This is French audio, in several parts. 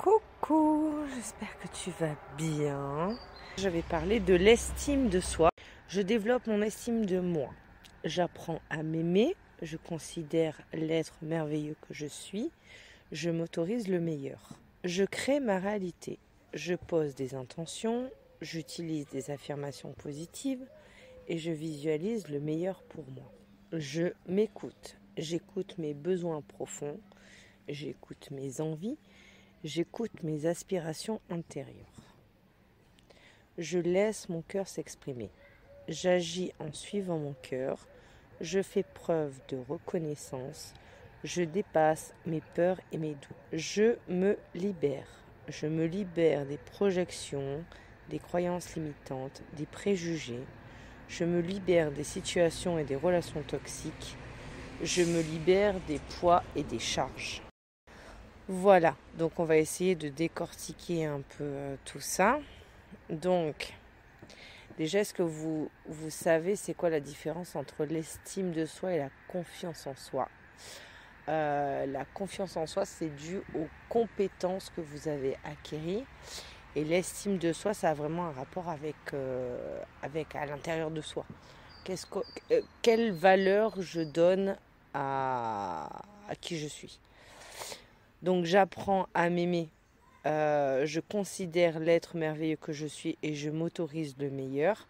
Coucou, j'espère que tu vas bien. Je vais parler de l'estime de soi. Je développe mon estime de moi. J'apprends à m'aimer. Je considère l'être merveilleux que je suis. Je m'autorise le meilleur. Je crée ma réalité. Je pose des intentions. J'utilise des affirmations positives. Et je visualise le meilleur pour moi. Je m'écoute. J'écoute mes besoins profonds. J'écoute mes envies. J'écoute mes aspirations intérieures. Je laisse mon cœur s'exprimer. J'agis en suivant mon cœur. Je fais preuve de reconnaissance. Je dépasse mes peurs et mes doutes. Je me libère. Je me libère des projections, des croyances limitantes, des préjugés. Je me libère des situations et des relations toxiques. Je me libère des poids et des charges. Voilà, donc on va essayer de décortiquer un peu tout ça. Donc, déjà, est-ce que vous savez c'est quoi la différence entre l'estime de soi et la confiance en soi ? La confiance en soi, c'est dû aux compétences que vous avez acquises. Et l'estime de soi, ça a vraiment un rapport avec à l'intérieur de soi. Quelle valeur je donne à qui je suis ? Donc j'apprends à m'aimer, je considère l'être merveilleux que je suis et je m'autorise le meilleur.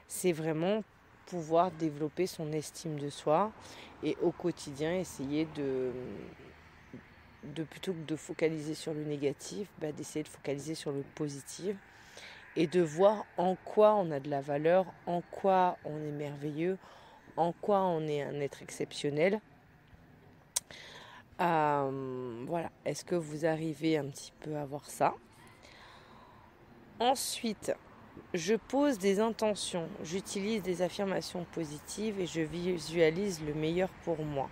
C'est vraiment pouvoir développer son estime de soi et au quotidien essayer de plutôt que de focaliser sur le négatif, d'essayer de focaliser sur le positif et de voir en quoi on a de la valeur, en quoi on est merveilleux, en quoi on est un être exceptionnel. Voilà, est-ce que vous arrivez un petit peu à voir ça ? Ensuite, je pose des intentions, j'utilise des affirmations positives et je visualise le meilleur pour moi.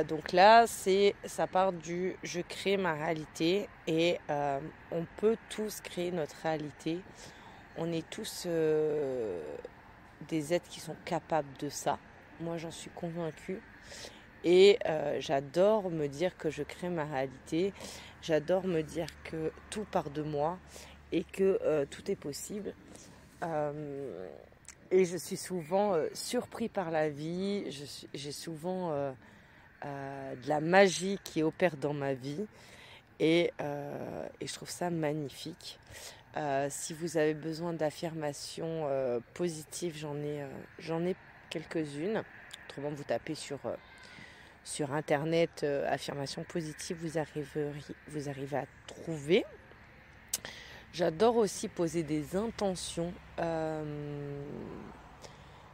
Donc là, ça part du je crée ma réalité et on peut tous créer notre réalité. On est tous des êtres qui sont capables de ça. Moi, j'en suis convaincue. Et j'adore me dire que je crée ma réalité. J'adore me dire que tout part de moi et que tout est possible. Et je suis souvent surpris par la vie. J'ai souvent de la magie qui opère dans ma vie. Et je trouve ça magnifique. Si vous avez besoin d'affirmations positives, j'en ai quelques-unes. Autrement, vous tapez sur internet, affirmations positives, vous arrivez à trouver. J'adore aussi poser des intentions. Je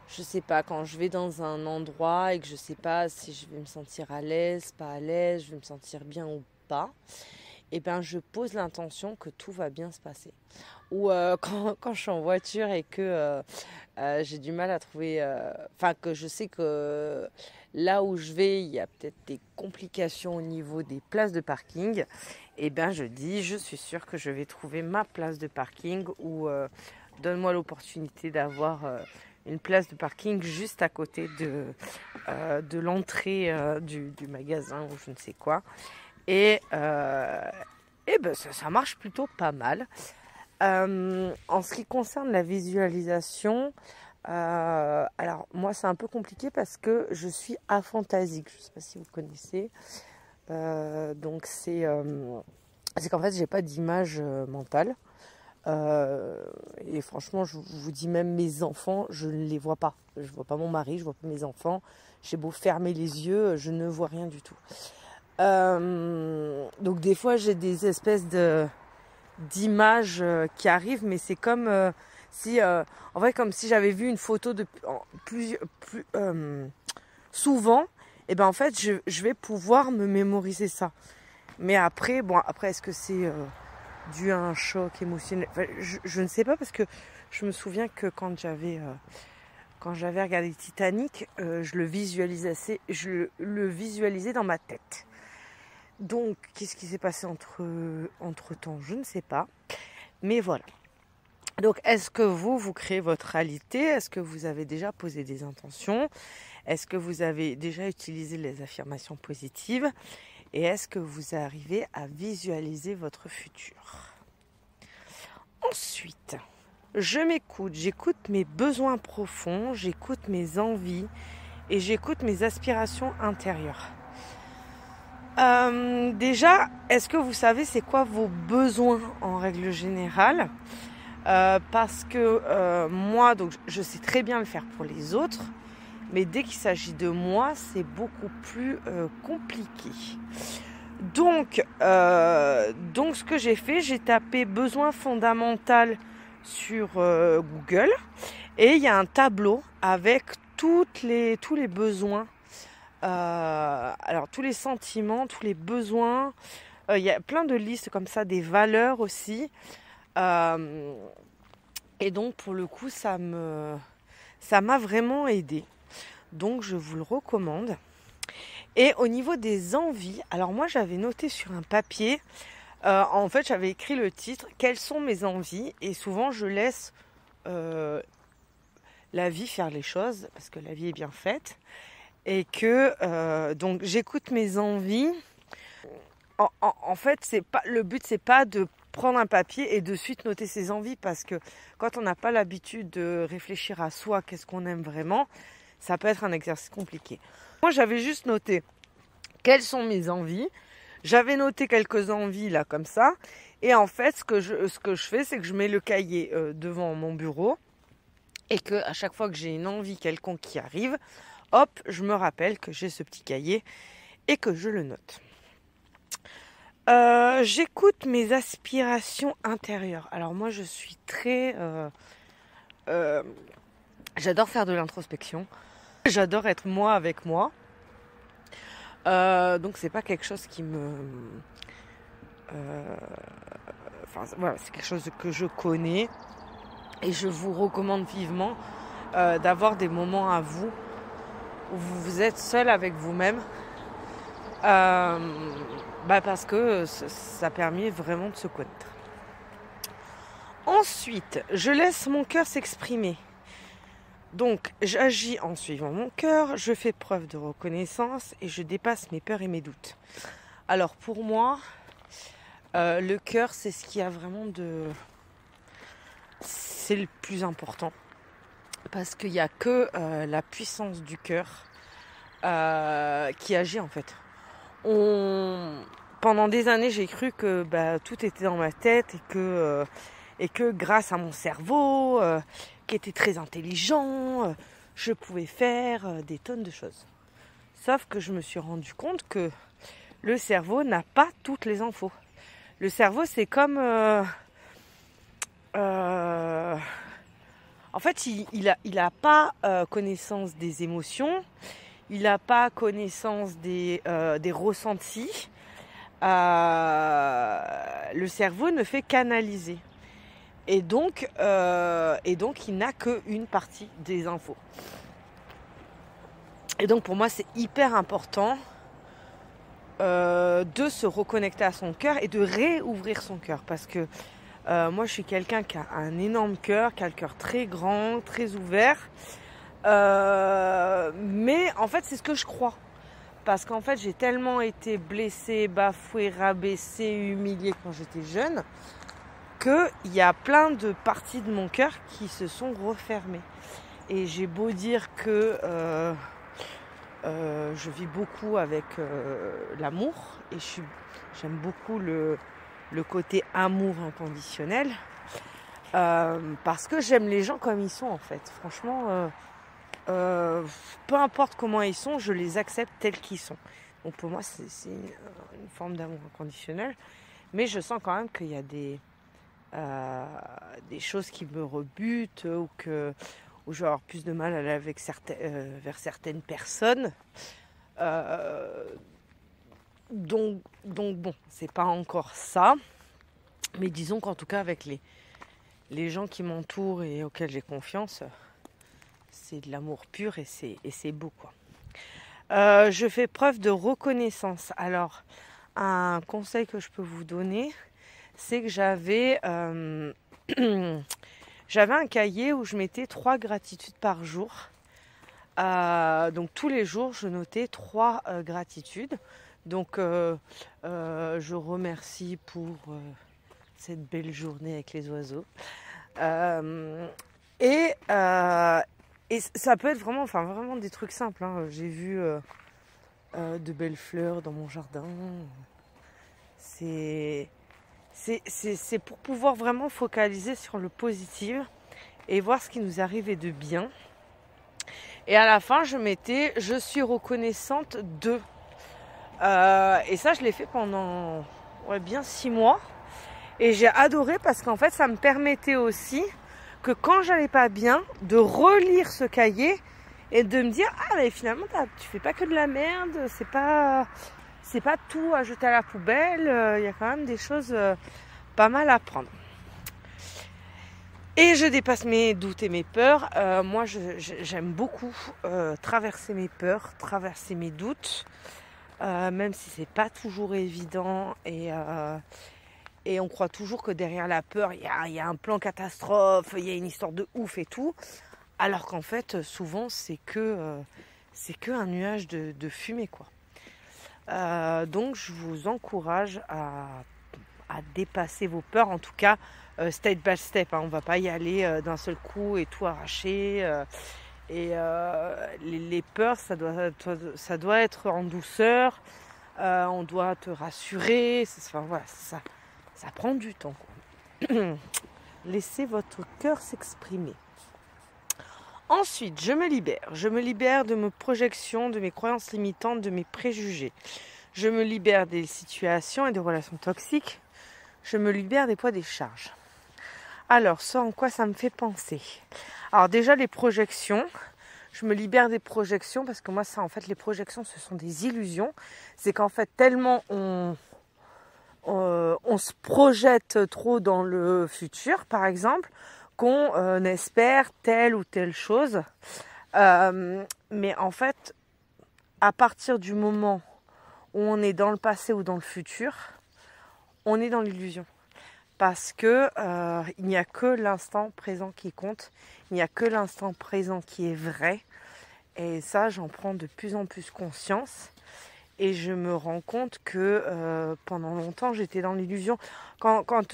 sais pas, quand je vais dans un endroit et que je sais pas si je vais me sentir à l'aise, pas à l'aise, je vais me sentir bien ou pas, et je pose l'intention que tout va bien se passer. Ou quand je suis en voiture et que j'ai du mal à trouver... que je sais que là où je vais, il y a peut-être des complications au niveau des places de parking. Et je dis, je suis sûre que je vais trouver ma place de parking ou donne-moi l'opportunité d'avoir une place de parking juste à côté de l'entrée du magasin ou je ne sais quoi. Et ça marche plutôt pas mal. En ce qui concerne la visualisation, alors moi c'est un peu compliqué parce que je suis aphantasique. Je ne sais pas si vous connaissez. Donc c'est qu'en fait j'ai pas d'image mentale. Et franchement je vous dis même mes enfants, je ne les vois pas. Je vois pas mon mari, je vois pas mes enfants. J'ai beau fermer les yeux, je ne vois rien du tout. Donc des fois j'ai des espèces d'images qui arrivent, mais c'est comme comme si j'avais vu une photo de plus souvent, et en fait je vais pouvoir me mémoriser ça. Mais après est-ce que c'est dû à un choc émotionnel ? Je ne sais pas, parce que je me souviens que quand j'avais regardé Titanic, je le visualisais dans ma tête. Donc, qu'est-ce qui s'est passé entre-temps ? Je ne sais pas. Mais voilà. Donc, est-ce que vous créez votre réalité ? Est-ce que vous avez déjà posé des intentions ? Est-ce que vous avez déjà utilisé les affirmations positives ? et est-ce que vous arrivez à visualiser votre futur? Ensuite, je m'écoute, j'écoute mes besoins profonds, j'écoute mes envies et j'écoute mes aspirations intérieures. Déjà, est-ce que vous savez c'est quoi vos besoins en règle générale? Parce que moi, donc, je sais très bien le faire pour les autres, mais dès qu'il s'agit de moi, c'est beaucoup plus compliqué. Donc, ce que j'ai fait, j'ai tapé besoin fondamental sur Google et il y a un tableau avec tous les besoins, alors tous les sentiments, tous les besoins. Il y a plein de listes comme ça, des valeurs aussi. Et donc pour le coup, ça m'a vraiment aidé. Donc je vous le recommande. Et au niveau des envies, alors moi j'avais noté sur un papier, en fait j'avais écrit le titre, quelles sont mes envies, et souvent je laisse la vie faire les choses, parce que la vie est bien faite, et que donc j'écoute mes envies. En fait, le but c'est pas de prendre un papier et de suite noter ses envies, parce que quand on n'a pas l'habitude de réfléchir à soi, qu'est-ce qu'on aime vraiment, ça peut être un exercice compliqué. Moi, j'avais juste noté quelles sont mes envies. J'avais noté quelques envies là comme ça. Et en fait, ce que je fais, c'est que je mets le cahier devant mon bureau et que à chaque fois que j'ai une envie quelconque qui arrive, hop, je me rappelle que j'ai ce petit cahier et que je le note. J'écoute mes aspirations intérieures. Alors moi, je suis très... j'adore faire de l'introspection. J'adore être moi avec moi. Donc c'est pas quelque chose qui me... voilà, c'est quelque chose que je connais. Et je vous recommande vivement d'avoir des moments à vous où vous êtes seul avec vous-même. Parce que ça permet vraiment de se connaître. Ensuite, je laisse mon cœur s'exprimer. Donc, j'agis en suivant mon cœur, je fais preuve de reconnaissance et je dépasse mes peurs et mes doutes. Alors, pour moi, le cœur, c'est ce qui a vraiment c'est le plus important. Parce qu'il n'y a que la puissance du cœur qui agit en fait. Pendant des années, j'ai cru que tout était dans ma tête et que grâce à mon cerveau, qui était très intelligent, je pouvais faire des tonnes de choses. Sauf que je me suis rendu compte que le cerveau n'a pas toutes les infos. Le cerveau, c'est comme... en fait, il a pas connaissance des émotions, il n'a pas connaissance des ressentis. Le cerveau ne fait qu'analyser. Et donc il n'a qu'une partie des infos. Et donc pour moi, c'est hyper important de se reconnecter à son cœur et de réouvrir son cœur. Parce que moi, je suis quelqu'un qui a un énorme cœur, qui a le cœur très grand, très ouvert. Mais en fait, c'est ce que je crois. Parce qu'en fait, j'ai tellement été blessée, bafouée, rabaissée, humiliée quand j'étais jeune, qu'il y a plein de parties de mon cœur qui se sont refermées. Et j'ai beau dire que je vis beaucoup avec l'amour, et j'aime beaucoup le côté amour inconditionnel, parce que j'aime les gens comme ils sont en fait. Franchement, peu importe comment ils sont, je les accepte tels qu'ils sont. Donc pour moi, c'est une forme d'amour inconditionnel. Mais je sens quand même qu'il y a des choses qui me rebutent, ou je vais avoir plus de mal à aller vers certaines personnes. Donc bon, c'est pas encore ça. Mais disons qu'en tout cas, avec les gens qui m'entourent et auxquels j'ai confiance, c'est de l'amour pur et c'est beau, quoi. Je fais preuve de reconnaissance. Alors, un conseil que je peux vous donner, c'est que j'avais un cahier où je mettais 3 gratitudes par jour. Donc tous les jours, je notais 3 gratitudes. Donc je remercie pour cette belle journée avec les oiseaux. Et ça peut être vraiment des trucs simples, hein. J'ai vu de belles fleurs dans mon jardin. C'est pour pouvoir vraiment focaliser sur le positif et voir ce qui nous arrivait de bien. Et à la fin, je suis reconnaissante de. Et ça, je l'ai fait pendant bien 6 mois. Et j'ai adoré parce qu'en fait, ça me permettait aussi que quand j'allais pas bien, de relire ce cahier et de me dire « Ah, mais finalement, tu fais pas que de la merde, c'est pas tout à jeter à la poubelle, il y a quand même des choses pas mal à prendre. » Et je dépasse mes doutes et mes peurs. Moi, j'aime beaucoup traverser mes peurs, traverser mes doutes, même si c'est pas toujours évident et on croit toujours que derrière la peur, il y a un plan catastrophe, il y a une histoire de ouf et tout. Alors qu'en fait, souvent, c'est que un nuage de fumée, quoi. Donc, je vous encourage à dépasser vos peurs, en tout cas, step by step. Hein. On ne va pas y aller d'un seul coup et tout arracher. Les peurs, ça doit être en douceur. On doit te rassurer. Ça prend du temps, quoi. Laissez votre cœur s'exprimer. Ensuite, je me libère. Je me libère de mes projections, de mes croyances limitantes, de mes préjugés. Je me libère des situations et des relations toxiques. Je me libère des poids des charges. Alors, ça en quoi ça me fait penser? Alors déjà, les projections. Je me libère des projections parce que moi, ça, en fait, les projections, ce sont des illusions. C'est qu'en fait, tellement on se projette trop dans le futur, par exemple, qu'on espère telle ou telle chose. Mais en fait, à partir du moment où on est dans le passé ou dans le futur, on est dans l'illusion. Parce que il n'y a que l'instant présent qui compte, il n'y a que l'instant présent qui est vrai. Et ça, j'en prends de plus en plus conscience. Et je me rends compte que pendant longtemps, j'étais dans l'illusion. Quand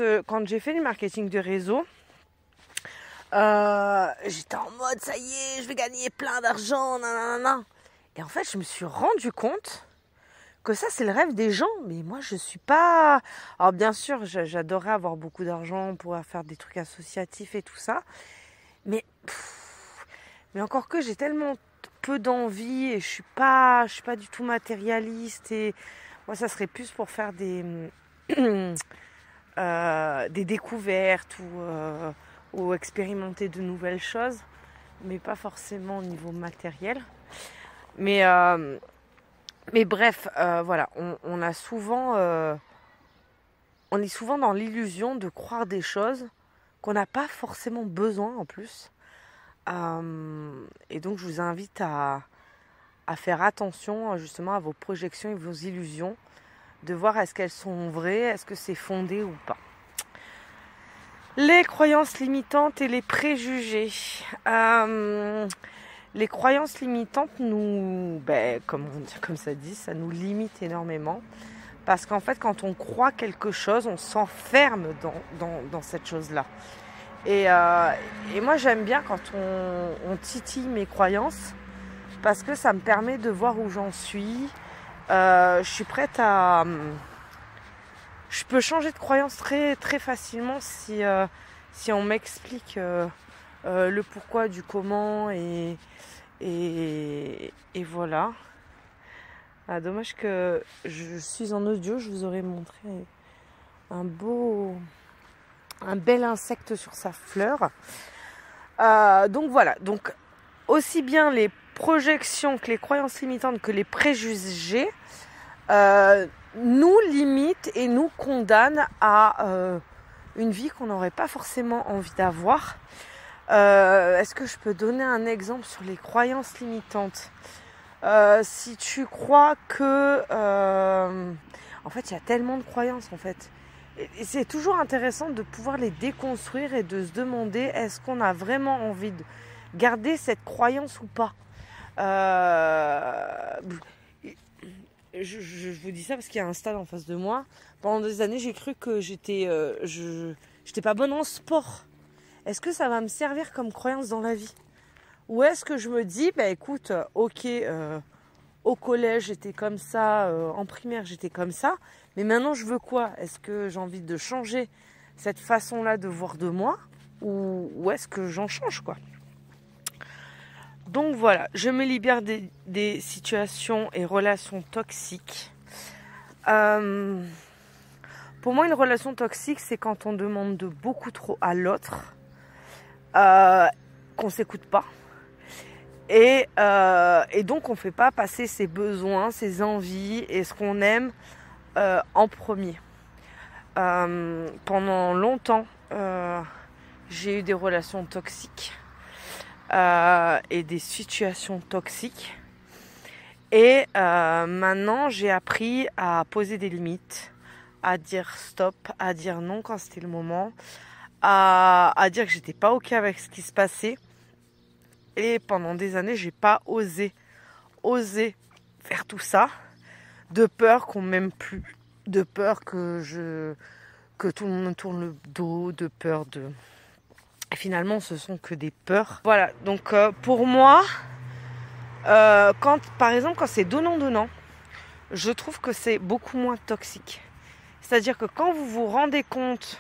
j'ai fait du marketing de réseau, j'étais en mode, ça y est, je vais gagner plein d'argent, nanana. Et en fait, je me suis rendu compte que ça, c'est le rêve des gens. Mais moi, je suis pas... Alors bien sûr, j'adorais avoir beaucoup d'argent, pouvoir faire des trucs associatifs et tout ça. Mais encore que j'ai tellement peu d'envie et je suis pas du tout matérialiste. Et moi, ça serait plus pour faire des découvertes ou expérimenter de nouvelles choses, mais pas forcément au niveau matériel. Mais bref, voilà, on est souvent dans l'illusion de croire des choses qu'on n'a pas forcément besoin en plus. Et donc je vous invite à faire attention justement à vos projections et vos illusions, de voir est-ce qu'elles sont vraies, est-ce que c'est fondé ou pas. Les croyances limitantes et les préjugés. Les croyances limitantes comme ça dit, ça nous limite énormément. Parce qu'en fait, quand on croit quelque chose, on s'enferme dans cette chose-là. Et moi, j'aime bien quand on titille mes croyances parce que ça me permet de voir où j'en suis. Je suis prête à... Je peux changer de croyance très, très facilement si on m'explique le pourquoi du comment et voilà. Ah, dommage que je suis en audio, je vous aurais montré un bel insecte sur sa fleur. Donc voilà, donc aussi bien les projections que les croyances limitantes que les préjugés nous limitent et nous condamnent à une vie qu'on n'aurait pas forcément envie d'avoir. Est-ce que je peux donner un exemple sur les croyances limitantes? Si tu crois que... en fait, il y a tellement de croyances, en fait. Et c'est toujours intéressant de pouvoir les déconstruire et de se demander est-ce qu'on a vraiment envie de garder cette croyance ou pas. je vous dis ça parce qu'il y a un stade en face de moi. Pendant des années, j'ai cru que j'étais pas bonne en sport. Est-ce que ça va me servir comme croyance dans la vie? Ou est-ce que je me dis, bah écoute, ok, au collège j'étais comme ça, en primaire j'étais comme ça, mais maintenant je veux quoi? Est-ce que j'ai envie de changer cette façon-là de voir de moi, ou est-ce que j'en change, quoi? Donc voilà, je me libère des situations et relations toxiques. Pour moi, une relation toxique, c'est quand on demande de beaucoup trop à l'autre, qu'on s'écoute pas. Et donc on ne fait pas passer ses besoins, ses envies et ce qu'on aime en premier. Pendant longtemps, j'ai eu des relations toxiques et des situations toxiques. Et maintenant, j'ai appris à poser des limites, à dire stop, à dire non quand c'était le moment, à dire que j'étais pas ok avec ce qui se passait. Et pendant des années, j'ai pas osé faire tout ça, de peur qu'on m'aime plus, de peur que tout le monde me tourne le dos, de peur de... Et finalement, ce sont que des peurs. Voilà, donc pour moi, par exemple, quand c'est donnant-donnant, je trouve que c'est beaucoup moins toxique. C'est-à-dire que quand vous vous rendez compte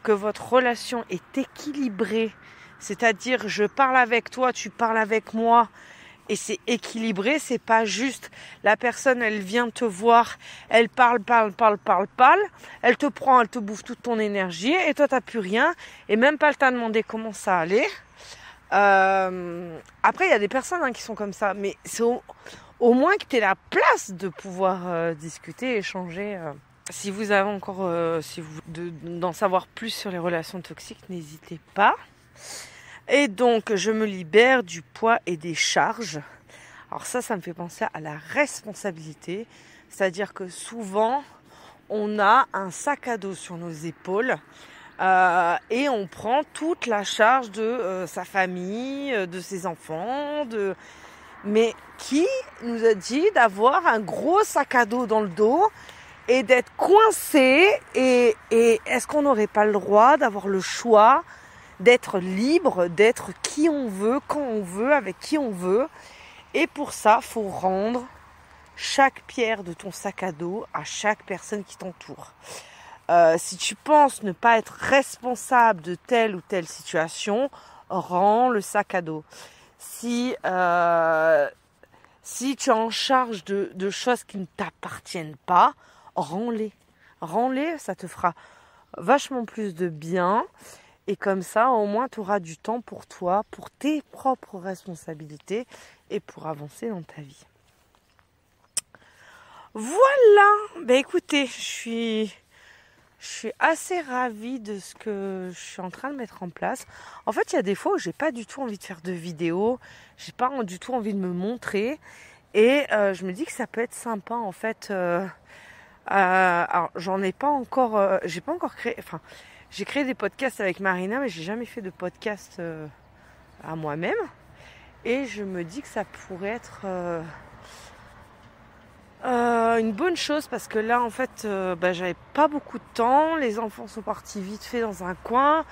que votre relation est équilibrée, c'est-à-dire je parle avec toi, tu parles avec moi, et c'est équilibré, c'est pas juste la personne, elle vient te voir, elle parle, elle te prend, elle te bouffe toute ton énergie, et toi t'as plus rien, et même pas le temps de demander comment ça allait. Après il y a des personnes qui sont comme ça, mais c'est au moins que tu aies la place de pouvoir discuter, échanger. Si vous avez encore d'en savoir plus sur les relations toxiques, n'hésitez pas. Et donc, je me libère du poids et des charges. Alors ça me fait penser à la responsabilité. C'est-à-dire que souvent, on a un sac à dos sur nos épaules et on prend toute la charge de sa famille, de ses enfants. Mais qui nous a dit d'avoir un gros sac à dos dans le dos et d'être coincé? Et est-ce qu'on n'aurait pas le droit d'avoir le choix d'être libre, d'être qui on veut, quand on veut, avec qui on veut? Et pour ça, faut rendre chaque pierre de ton sac à dos à chaque personne qui t'entoure. Si tu penses ne pas être responsable de telle ou telle situation, rends le sac à dos. Si tu es en charge de choses qui ne t'appartiennent pas, rends-les. Rends-les, ça te fera vachement plus de bien. Et comme ça, au moins, tu auras du temps pour toi, pour tes propres responsabilités et pour avancer dans ta vie. Voilà. Ben écoutez, je suis assez ravie de ce que je suis en train de mettre en place. En fait, il y a des fois où j'ai pas du tout envie de faire de vidéos, j'ai pas du tout envie de me montrer, et je me dis que ça peut être sympa en fait. Alors, j'en ai pas encore, j'ai pas encore créé. Enfin, j'ai créé des podcasts avec Marina, mais j'ai jamais fait de podcast à moi-même. Et je me dis que ça pourrait être une bonne chose parce que là, en fait, j'avais pas beaucoup de temps. Les enfants sont partis vite fait dans un coin.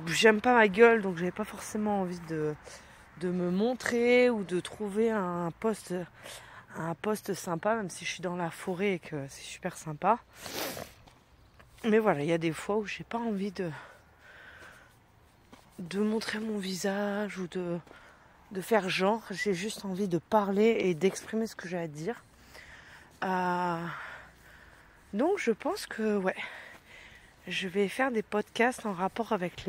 J'aime pas ma gueule, donc j'avais pas forcément envie de me montrer ou de trouver un poste sympa, même si je suis dans la forêt et que c'est super sympa. Mais voilà, il y a des fois où j'ai pas envie de montrer mon visage ou de faire genre. J'ai juste envie de parler et d'exprimer ce que j'ai à dire. Donc je pense que je vais faire des podcasts en rapport avec